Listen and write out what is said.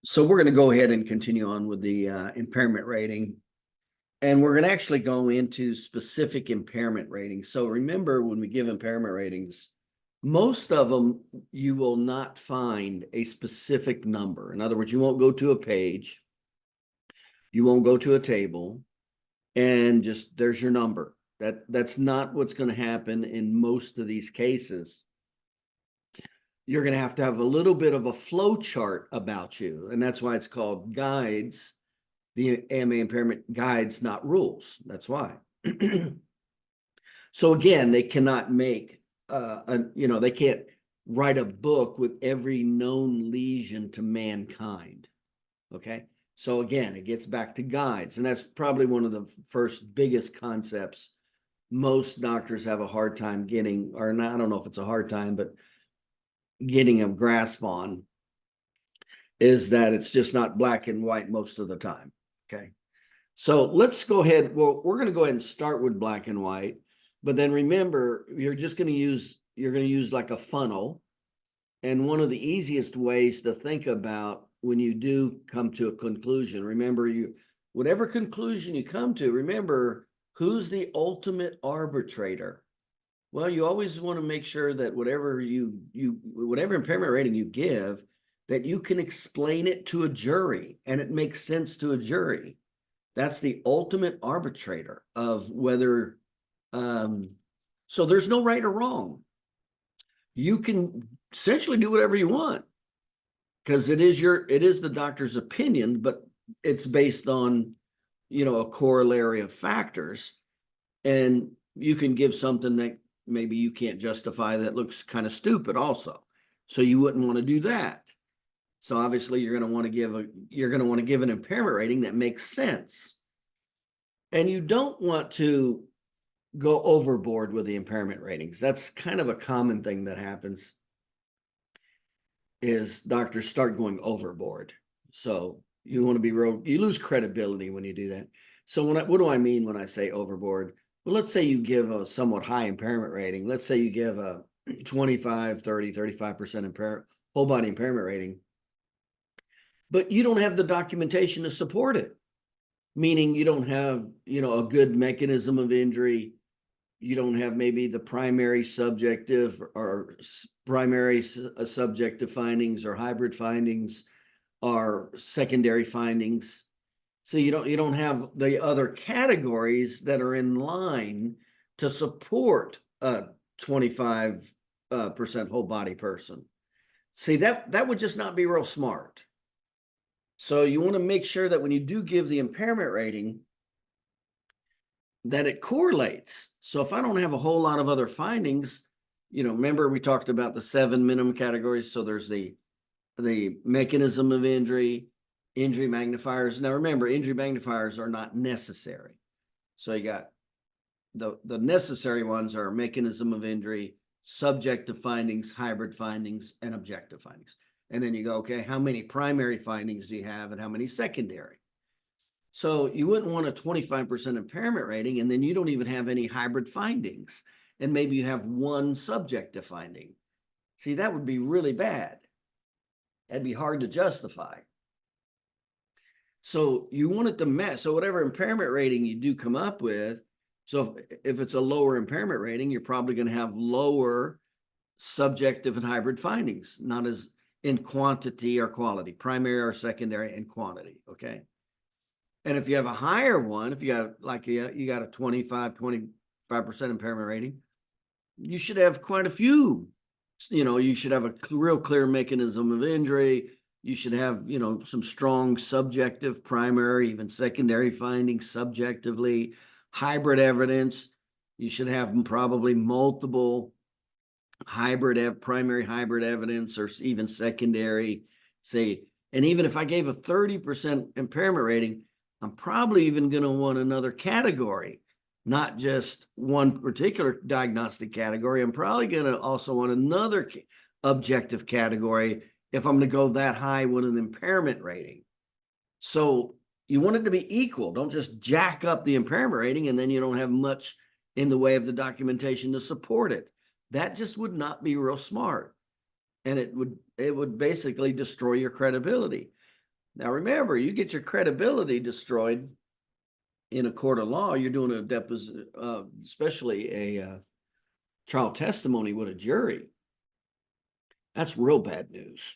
So we're going to go ahead and continue on with the impairment rating. And we're going to actually go into specific impairment ratings. So remember, when we give impairment ratings, most of them, you will not find a specific number. In other words, you won't go to a page, you won't go to a table, and just there's your number. That's not what's going to happen in most of these cases. You're going to have a little bit of a flow chart about you, and that's why it's called guides. The AMA impairment guides, not rules. That's why. So again, they cannot make they can't write a book with every known lesion to mankind. Okay. So again, it gets back to guides, and that's probably one of the first biggest concepts most doctors have a hard time getting, or not, I don't know if it's a hard time, but getting a grasp on, is that it's just not black and white most of the time. Okay. So let's go ahead. Well, we're going to go ahead and start with black and white, but then remember, you're going to use like a funnel. And one of the easiest ways to think about when you do come to a conclusion, remember, whatever conclusion you come to, remember, who's the ultimate arbitrator? Well, you always want to make sure that whatever whatever impairment rating you give, that you can explain it to a jury and it makes sense to a jury. That's the ultimate arbitrator of whether, so there's no right or wrong. You can essentially do whatever you want because it is the doctor's opinion, but it's based on, a corollary of factors. And you can give something that maybe you can't justify that looks kind of stupid also. So you wouldn't want to do that. So obviously you're going to want to give an impairment rating that makes sense. And you don't want to go overboard with the impairment ratings. That's kind of a common thing that happens, is doctors start going overboard. So you want to be you lose credibility when you do that. So what do I mean when I say overboard? Well, let's say you give a somewhat high impairment rating. Let's say you give a 25, 30, 35% whole body impairment rating, but you don't have the documentation to support it. Meaning you don't have, a good mechanism of injury. You don't have maybe the primary subjective or primary subjective findings or hybrid findings or secondary findings. So you don't have the other categories that are in line to support a 25% whole body person. See, that would just not be real smart. So you want to make sure that when you do give the impairment rating, that it correlates. So if I don't have a whole lot of other findings, remember we talked about the 7 minimum categories. So there's the mechanism of injury magnifiers. Now remember, injury magnifiers are not necessary. So you got the necessary ones are mechanism of injury, subjective findings, hybrid findings, and objective findings. And then you go, okay, how many primary findings do you have and how many secondary? So you wouldn't want a 25% impairment rating, and then you don't even have any hybrid findings. And maybe you have one subjective finding. See, that would be really bad. That'd be hard to justify. So you want it to match. So whatever impairment rating you do come up with, so if it's a lower impairment rating, you're probably going to have lower subjective and hybrid findings, not as in quantity or quality, primary or secondary and quantity, okay? And if you have a higher one, if you have you got a 25% impairment rating, you should have quite a few. You should have a real clear mechanism of injury. You should have, some strong subjective, primary, even secondary findings subjectively, hybrid evidence. You should have probably multiple primary hybrid evidence or even secondary, say. And even if I gave a 30% impairment rating, I'm probably even going to want another category, not just one particular diagnostic category. I'm probably going to also want another objective category if I'm going to go that high with an impairment rating. So you want it to be equal. Don't just jack up the impairment rating and then you don't have much in the way of the documentation to support it. That just would not be real smart. And it would basically destroy your credibility. Now, remember, you get your credibility destroyed in a court of law. You're doing a deposition, especially a trial testimony with a jury. That's real bad news.